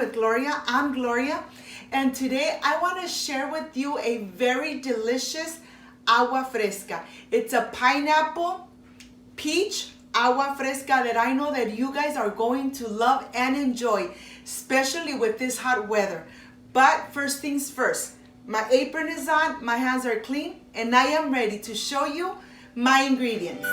with Gloria. I'm Gloria, and today I want to share with you a very delicious agua fresca. It's a pineapple peach agua fresca that I know that you guys are going to love and enjoy, especially with this hot weather. But first things first, my apron is on, my hands are clean, and I am ready to show you my ingredients.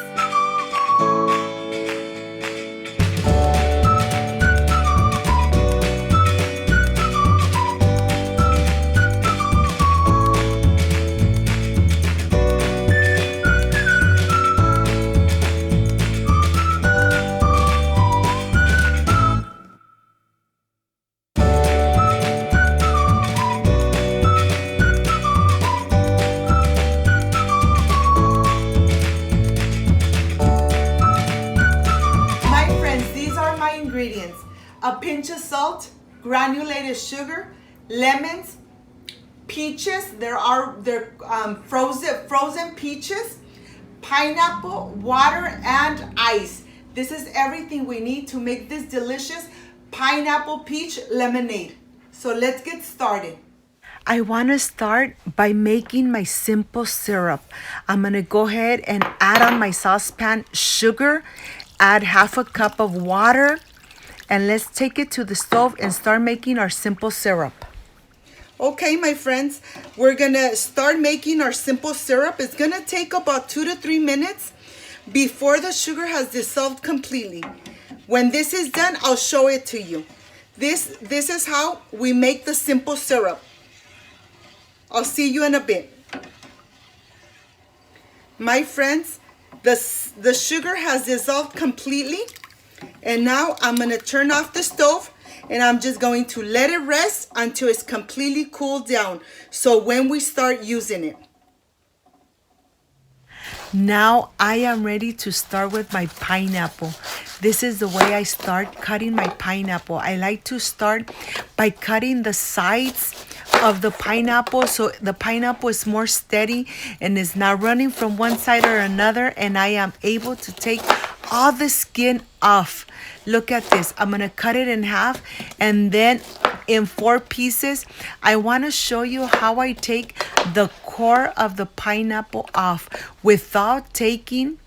Ingredients: a pinch of salt, granulated sugar, lemons, peaches. They're frozen peaches, pineapple, water, and ice. This is everything we need to make this delicious pineapple peach lemonade. So let's get started. I want to start by making my simple syrup. I'm going to go ahead and add on my saucepan sugar, add half a cup of water, and let's take it to the stove and start making our simple syrup. Okay, my friends, we're gonna start making our simple syrup. It's gonna take about 2 to 3 minutes before the sugar has dissolved completely. When this is done, I'll show it to you. This is how we make the simple syrup. I'll see you in a bit. My friends, the sugar has dissolved completely. And now I'm going to turn off the stove and I'm just going to let it rest until it's completely cooled down. So when we start using it. Now I am ready to start with my pineapple. This is the way I start cutting my pineapple. I like to start by cutting the sides of the pineapple so the pineapple is more steady and is not running from one side or another, and I am able to take all the skin off. Look at this. I'm going to cut it in half and then in 4 pieces. I want to show you how I take the core of the pineapple off without taking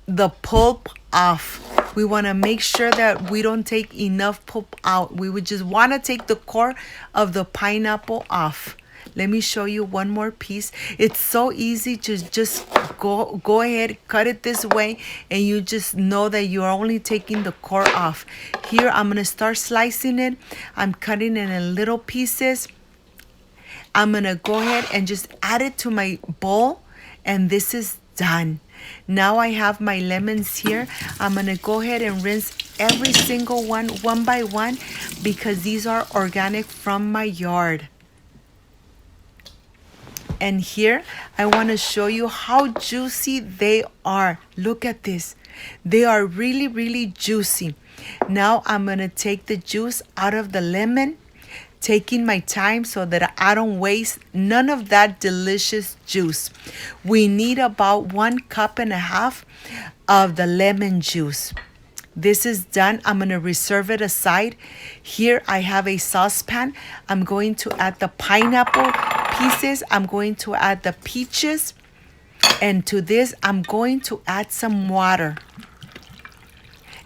the pulp off. We want to make sure that we don't take enough pulp out. We would just want to take the core of the pineapple off. Let me show you one more piece. It's so easy to just go ahead, cut it this way, and you just know that you're only taking the core off. Here, I'm going to start slicing it. I'm cutting it in little pieces. I'm going to go ahead and just add it to my bowl, and this is done. Now I have my lemons here. I'm going to go ahead and rinse every single one by one, because these are organic from my yard. And here, I want to show you how juicy they are. Look at this. They are really, really juicy. Now I'm going to take the juice out of the lemon, taking my time so that I don't waste none of that delicious juice. We need about 1.5 cups of the lemon juice. This is done. I'm going to reserve it aside. Here I have a saucepan. I'm going to add the pineapple pieces. I'm going to add the peaches. And to this, I'm going to add some water.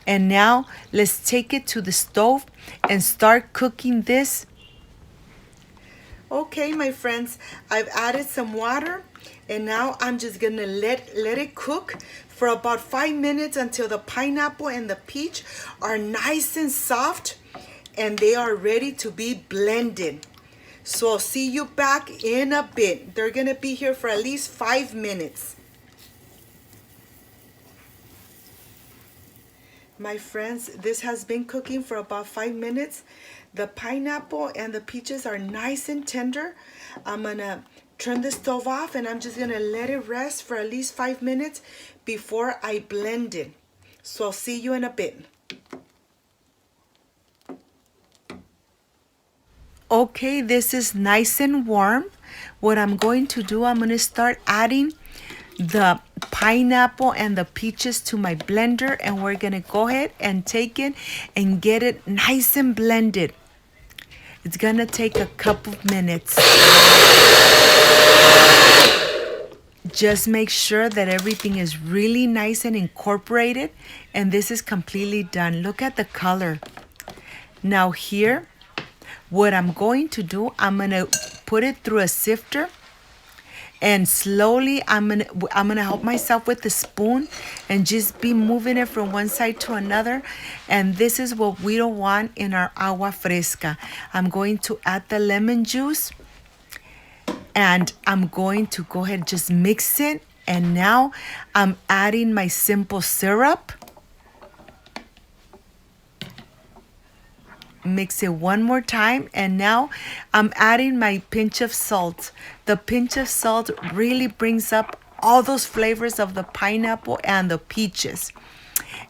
And now let's take it to the stove and start cooking this. Okay, my friends, I've added some water. And now I'm just going to let it cook for about 5 minutes until the pineapple and the peach are nice and soft and they are ready to be blended. So I'll see you back in a bit. They're going to be here for at least 5 minutes. My friends, this has been cooking for about 5 minutes. The pineapple and the peaches are nice and tender. I'm going to turn the stove off and I'm just going to let it rest for at least 5 minutes before I blend it. So I'll see you in a bit. Okay, this is nice and warm. What I'm going to do, I'm going to start adding the pineapple and the peaches to my blender, and we're gonna go ahead and take it and get it nice and blended. It's gonna take a couple of minutes. Just make sure that everything is really nice and incorporated, and this is completely done. Look at the color. Now here, what I'm going to do, I'm gonna put it through a sifter, and slowly I'm gonna help myself with the spoon and just be moving it from one side to another. And this is what we don't want in our agua fresca. I'm going to add the lemon juice, and I'm going to go ahead and just mix it. And now I'm adding my simple syrup. Mix it one more time, and now I'm adding my pinch of salt. The pinch of salt really brings up all those flavors of the pineapple and the peaches.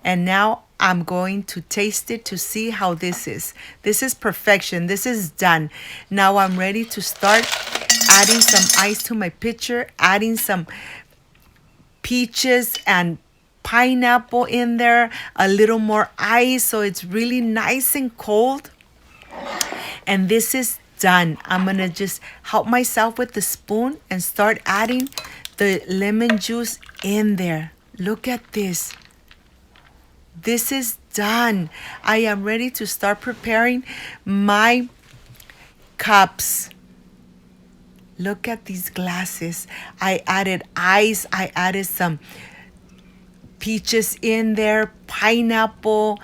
And now I'm going to taste it to see how this is. This is perfection. This is done. Now I'm ready to start adding some ice to my pitcher, adding some peaches and pineapple in there, a little more ice so it's really nice and cold. And this is done. I'm gonna just help myself with the spoon and start adding the lemon juice in there. Look at this. This is done. I am ready to start preparing my cups. Look at these glasses. I added ice. I added some peaches in there, pineapple,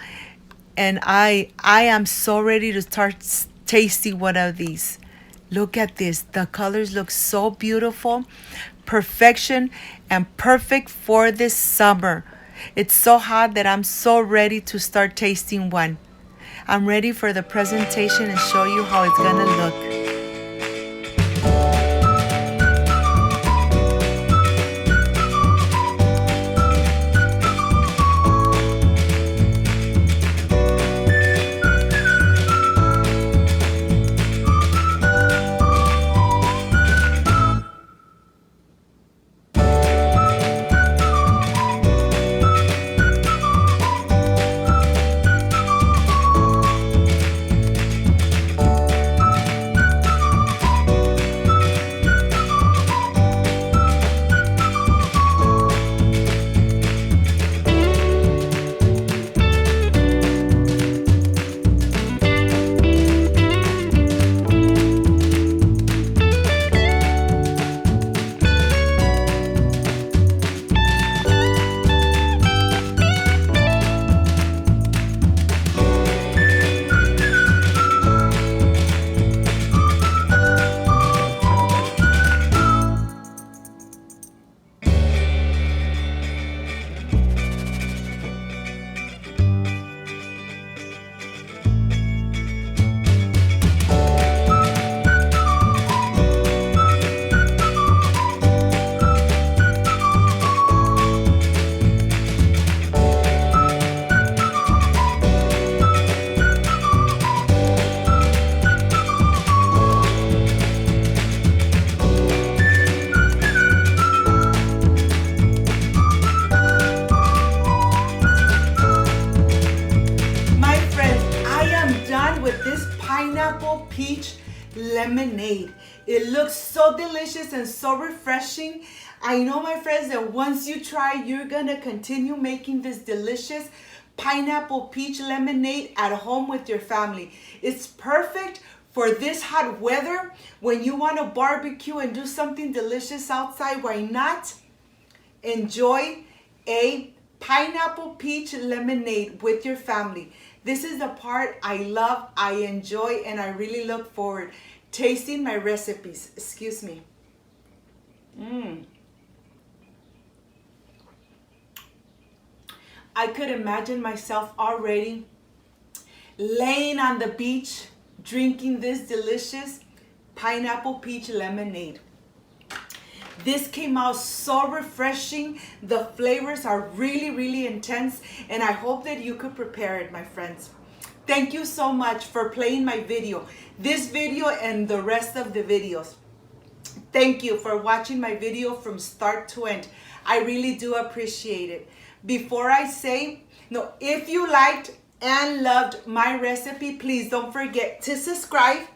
and I am so ready to start tasting one of these. Look at this. The colors look so beautiful. Perfection and perfect for this summer. It's so hot that I'm so ready to start tasting one. I'm ready for the presentation and show you how it's gonna look. Pineapple peach lemonade. It looks so delicious and so refreshing. I know, my friends, that once you try, you're gonna continue making this delicious pineapple peach lemonade at home with your family. It's perfect for this hot weather when you want to barbecue and do something delicious outside. Why not enjoy a pineapple peach lemonade with your family? This is the part I love, I enjoy, and I really look forward tasting my recipes. Excuse me. I could imagine myself already laying on the beach drinking this delicious pineapple peach lemonade. This came out so refreshing. The flavors are really, really intense, and I hope that you could prepare it, my friends. Thank you so much for playing my video, this video and the rest of the videos. Thank you for watching my video from start to end. I really do appreciate it. Before I say, no, if you liked and loved my recipe, please don't forget to subscribe,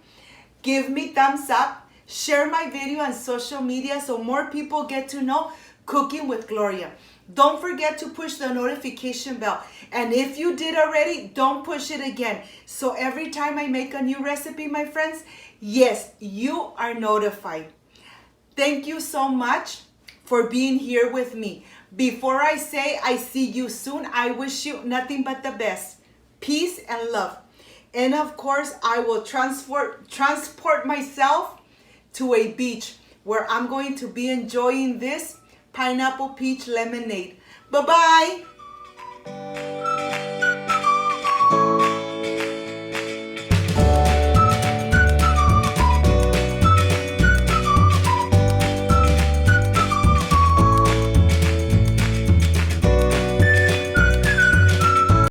give me thumbs up, share my video on social media so more people get to know Cooking with Gloria. Don't forget to push the notification bell. And if you did already, don't push it again. So every time I make a new recipe, my friends, yes, you are notified. Thank you so much for being here with me. Before I say I see you soon, I wish you nothing but the best. Peace and love. And of course, I will transport myself to a beach where I'm going to be enjoying this pineapple peach lemonade. Bye-bye.